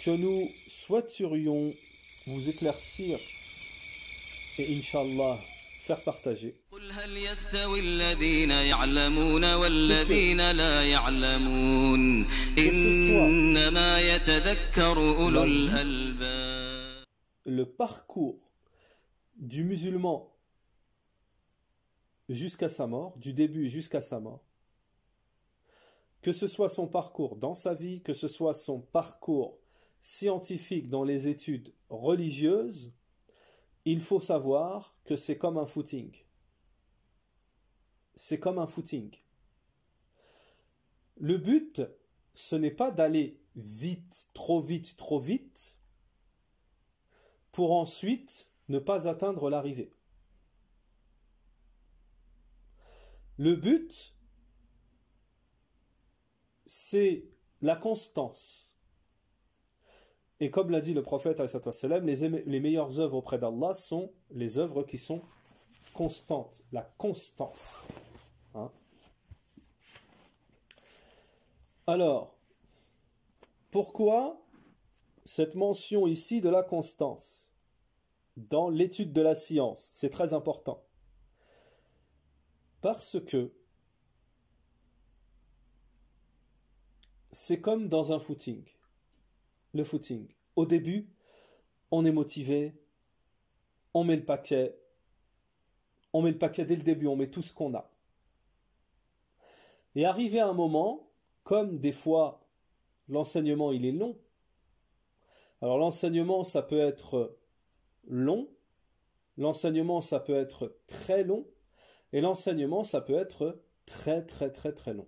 que nous souhaiterions vous éclaircir et Inch'Allah faire partager. قل هل يستوي الذين يعلمون والذين لا يعلمون إنما يتذكر أولو الألباب. Le parcours du musulman jusqu'à sa mort, du début jusqu'à sa mort, que ce soit son parcours dans sa vie, que ce soit son parcours scientifique dans les études religieuses, il faut savoir que c'est comme un footing. C'est comme un footing. Le but, ce n'est pas d'aller vite, trop vite, pour ensuite ne pas atteindre l'arrivée. Le but, c'est la constance. Et comme l'a dit le prophète, les meilleures œuvres auprès d'Allah sont les œuvres qui sont constantes, la constance. Hein? Alors, pourquoi cette mention ici de la constance dans l'étude de la science? C'est très important. Parce que c'est comme dans un footing. Le footing. Au début, on est motivé, on met le paquet dès le début, on met tout ce qu'on a. Et arrivé à un moment, comme des fois l'enseignement il est long, alors l'enseignement ça peut être long, l'enseignement ça peut être très long, et l'enseignement ça peut être très long.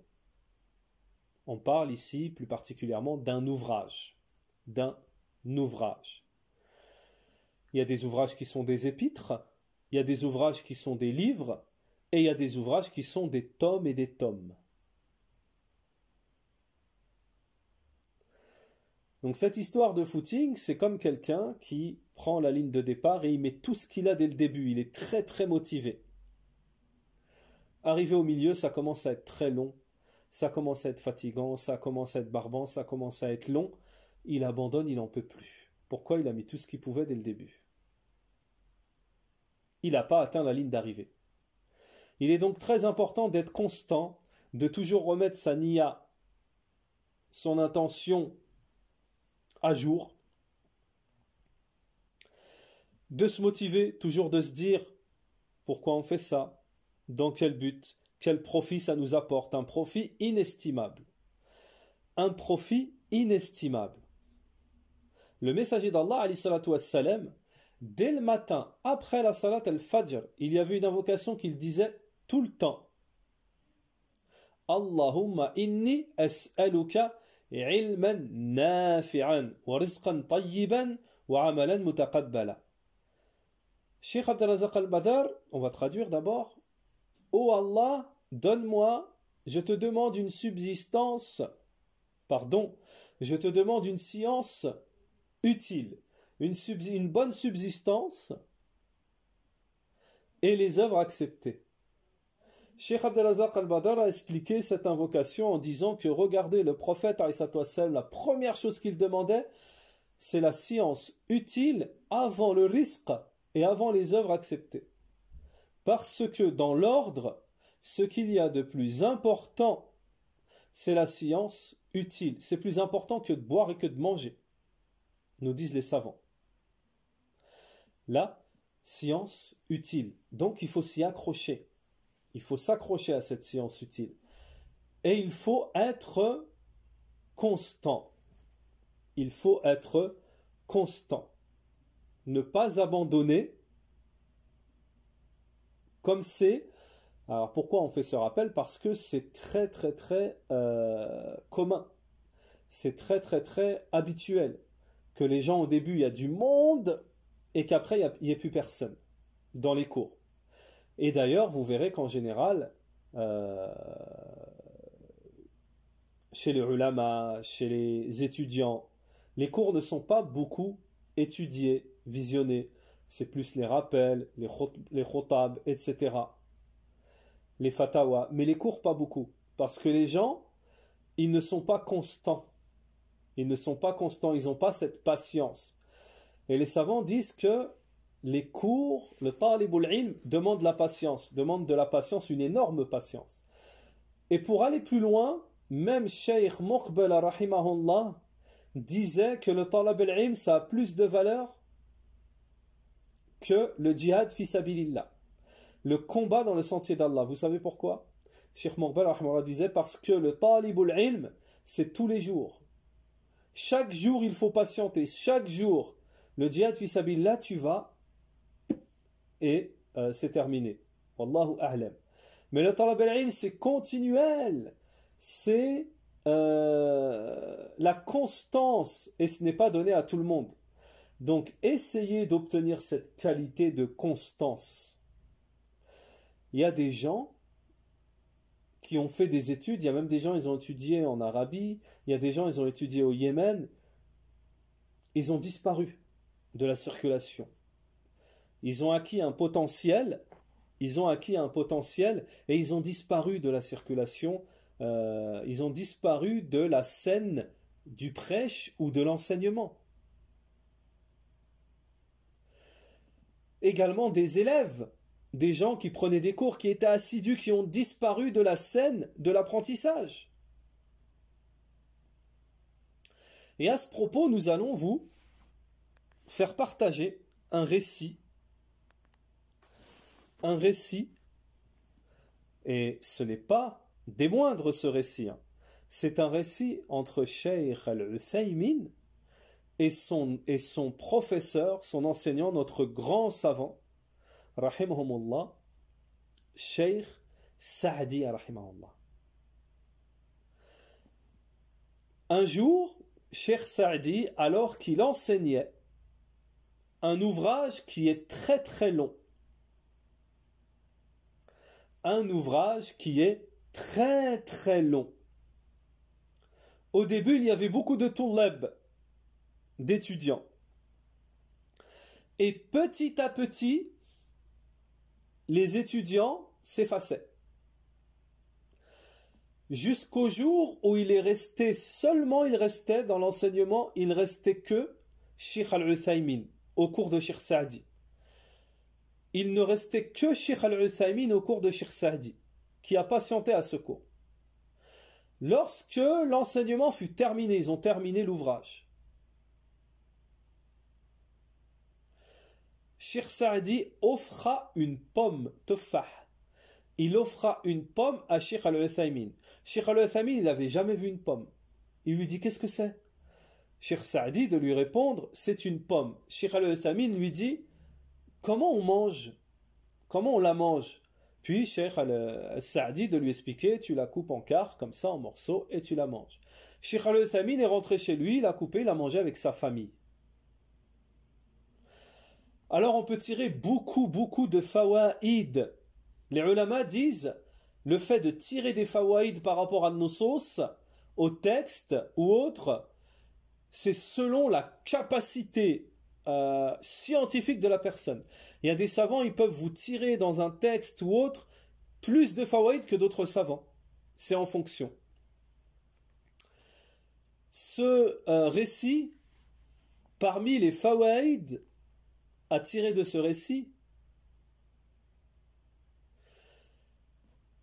On parle ici plus particulièrement d'un ouvrage. Il y a des ouvrages qui sont des épîtres, il y a des ouvrages qui sont des livres, et il y a des ouvrages qui sont des tomes et des tomes. Donc cette histoire de footing, c'est comme quelqu'un qui prend la ligne de départ et il met tout ce qu'il a dès le début, il est très motivé. Arrivé au milieu, ça commence à être très long, ça commence à être fatigant, ça commence à être barbant, ça commence à être long. Il abandonne, il n'en peut plus. Pourquoi? Il a mis tout ce qu'il pouvait dès le début. Il n'a pas atteint la ligne d'arrivée. Il est donc très important d'être constant, de toujours remettre sa niya, son intention à jour, de se motiver, toujours de se dire pourquoi on fait ça, dans quel but, quel profit ça nous apporte, un profit inestimable. Un profit inestimable. Le messager d'Allah, alayhi salatu wassalam, dès le matin, après la salat al-fajr, il y avait une invocation qu'il disait tout le temps. Allahumma inni as'aluka ilman nafi'an wa rizqan tayyiban wa amalan mutaqabbala. Cheikh Abdel Razak al-Badr, on va traduire d'abord. Ô Allah, donne-moi, je te demande une subsistance, je te demande une science utile, une bonne subsistance et les œuvres acceptées. Cheikh Abdel Razak al-Badr a expliqué cette invocation en disant que regardez, le prophète, la première chose qu'il demandait, c'est la science utile avant le risque et avant les œuvres acceptées. Parce que dans l'ordre, ce qu'il y a de plus important, c'est la science utile. C'est plus important que de boire et que de manger, nous disent les savants. La science utile. Donc il faut s'y accrocher. Il faut s'accrocher à cette science utile. Et il faut être constant. Il faut être constant. Ne pas abandonner comme c'est. Alors pourquoi on fait ce rappel? Parce que c'est très commun. C'est très habituel. Que les gens au début, il y a du monde et qu'après, il n'y a plus personne dans les cours. Et d'ailleurs, vous verrez qu'en général, chez les ulama, chez les étudiants, les cours ne sont pas beaucoup étudiés, visionnés. C'est plus les rappels, les khotab, etc. Les fatawa. Mais les cours, pas beaucoup. Parce que les gens, ils ne sont pas constants. Ils ne sont pas constants, ils n'ont pas cette patience. Et les savants disent que les cours, le talibul ilm demande la patience, demande de la patience, une énorme patience. Et pour aller plus loin, même Cheikh Muqbil rahimahullah disait que le talibul ilm ça a plus de valeur que le djihad fi sabilillah, le combat dans le sentier d'Allah. Vous savez pourquoi? Cheikh Muqbil rahimahullah disait parce que le talibul ilm c'est tous les jours. Chaque jour il faut patienter, chaque jour le djihad fi sabilillah tu vas et c'est terminé. Wallahu a'lam. Mais le talab al-ilm c'est continuel, c'est la constance et ce n'est pas donné à tout le monde. Donc essayez d'obtenir cette qualité de constance. Il y a des gens qui ont fait des études, il y a même des gens ils ont étudié en Arabie, il y a des gens ils ont étudié au Yémen, ils ont disparu de la circulation. Ils ont acquis un potentiel, et ils ont disparu de la circulation, ils ont disparu de la scène du prêche ou de l'enseignement. Également des élèves, des gens qui prenaient des cours, qui étaient assidus, qui ont disparu de la scène de l'apprentissage. Et à ce propos, nous allons vous faire partager un récit, et ce n'est pas des moindres ce récit, hein. C'est un récit entre Cheikh al-Uthaymin et son professeur, son enseignant, notre grand savant, rahimahumullah, Cheikh Sa'di, rahimahullah. Un jour, Cheikh Sa'di, alors qu'il enseignait un ouvrage qui est très très long, Au début, il y avait beaucoup de tullab, d'étudiants. Et petit à petit, les étudiants s'effaçaient. Jusqu'au jour où il restait dans l'enseignement, il restait que Cheikh al-Uthaymin, au cours de Cheikh Sa'di. Il ne restait que Cheikh al-Uthaymin au cours de Cheikh Sa'di, qui a patienté à ce cours. Lorsque l'enseignement fut terminé, ils ont terminé l'ouvrage. Cheikh Sa'di offra une pomme, tuffah. Il offra une pomme à Cheikh al-Uthaymin. Cheikh al-Uthaymin, il n'avait jamais vu une pomme. Il lui dit, qu'est-ce que c'est? Cheikh Sa'di de lui répondre, c'est une pomme. Cheikh al-Uthaymin lui dit, comment on mange? Comment on la mange? Puis Cheikh al-Sa'di de lui expliquer, tu la coupes en quarts, comme ça, en morceaux, et tu la manges. Cheikh al-Uthaymin est rentré chez lui, il a coupé, il a mangé avec sa famille. Alors on peut tirer beaucoup de fawaïd. Les ulama disent, le fait de tirer des fawaïd par rapport à nusus, au texte ou autre, c'est selon la capacité scientifique de la personne. Il y a des savants, ils peuvent vous tirer dans un texte ou autre plus de fawaïd que d'autres savants. C'est en fonction. Ce récit, parmi les fawaïd à tirer de ce récit,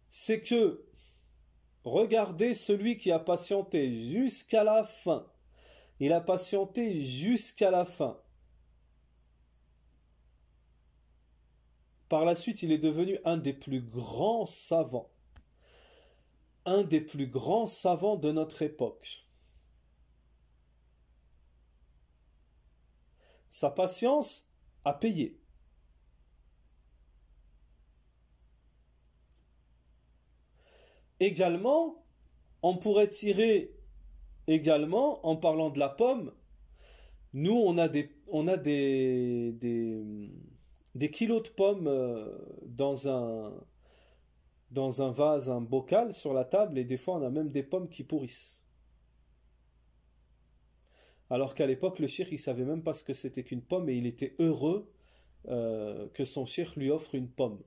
c'est que regardez celui qui a patienté jusqu'à la fin. Il a patienté jusqu'à la fin. Par la suite, il est devenu un des plus grands savants. Un des plus grands savants de notre époque. Sa patience a payé. Également, on pourrait tirer également, en parlant de la pomme, nous on a des kilos de pommes dans un vase, un bocal sur la table, et des fois on a même des pommes qui pourrissent. Alors qu'à l'époque, le cheikh, il savait même pas ce que c'était qu'une pomme, et il était heureux que son cheikh lui offre une pomme.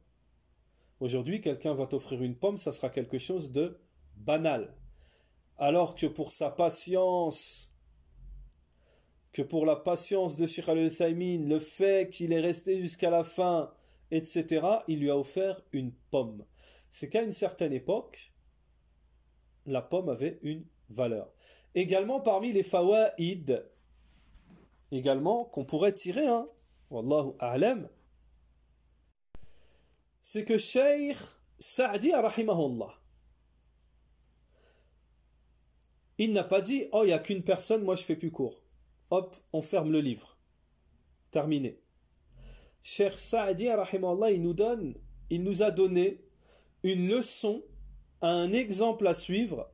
Aujourd'hui, quelqu'un va t'offrir une pomme, ça sera quelque chose de banal. Alors que pour sa patience que pour la patience de Cheikh Al-Uthaymin, le fait qu'il est resté jusqu'à la fin, etc., il lui a offert une pomme. C'est qu'à une certaine époque, la pomme avait une valeur. Également parmi les fawaïd, également qu'on pourrait tirer, Wallahu a'lam, c'est que Cheikh Saadi rahimahullah, il n'a pas dit oh il n'y a qu'une personne, moi je fais plus court. Hop, on ferme le livre. Terminé. Cheikh Saadi rahimahullah, il nous a donné une leçon, un exemple à suivre,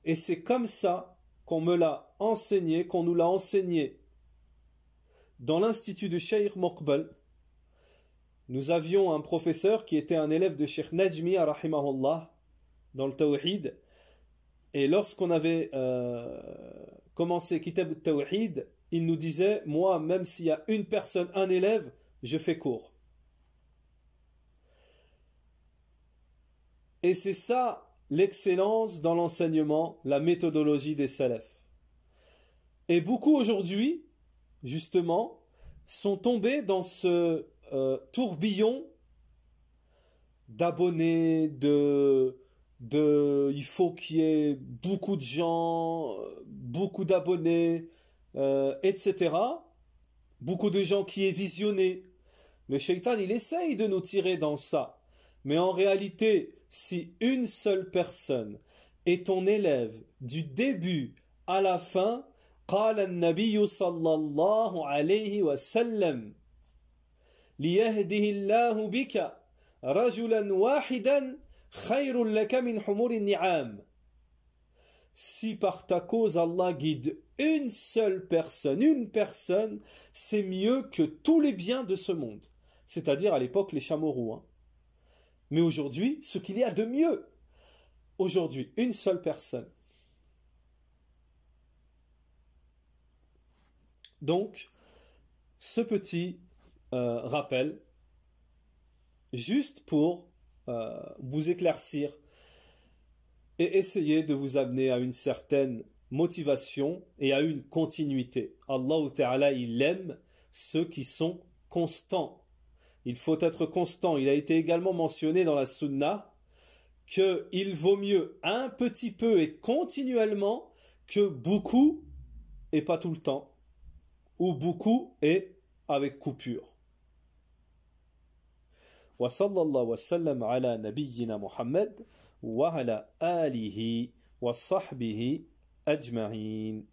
et c'est comme ça qu'on me l'a enseigné, qu'on nous l'a enseigné dans l'institut de Cheikh Moqbel. Nous avions un professeur qui était un élève de Cheikh Najmi rahimahullah dans le Tawhid, et lorsqu'on avait commencé Kitab al-Tawhid, il nous disait moi, même s'il y a une personne, un élève, je fais court. Et c'est ça l'excellence dans l'enseignement, la méthodologie des salafs. Et beaucoup aujourd'hui, justement, sont tombés dans ce tourbillon d'abonnés, il faut qu'il y ait beaucoup de gens, beaucoup d'abonnés, etc. Beaucoup de gens qui aient visionné. Le shaitan, il essaye de nous tirer dans ça. Mais en réalité, si une seule personne est ton élève du début à la fin, قال النبي صلى الله عليه وسلم ليهده الله بك رجلا واحدا خير لك من حمور النعام. Si par ta cause Allah guide une seule personne, c'est mieux que tous les biens de ce monde. C'est-à-dire à l'époque les chameaux roux. Mais aujourd'hui, ce qu'il y a de mieux. Aujourd'hui, une seule personne. Donc, ce petit rappel, juste pour vous éclaircir et essayer de vous amener à une certaine motivation et à une continuité. Allah Ta'ala, il aime ceux qui sont constants. Il faut être constant. Il a été également mentionné dans la Sunna qu'il vaut mieux un petit peu et continuellement que beaucoup et pas tout le temps, ou beaucoup et avec coupure. Wa sallallahu wa sallam ala nabiyyina Muhammad wa ala alihi wa sahbihi ajma'in.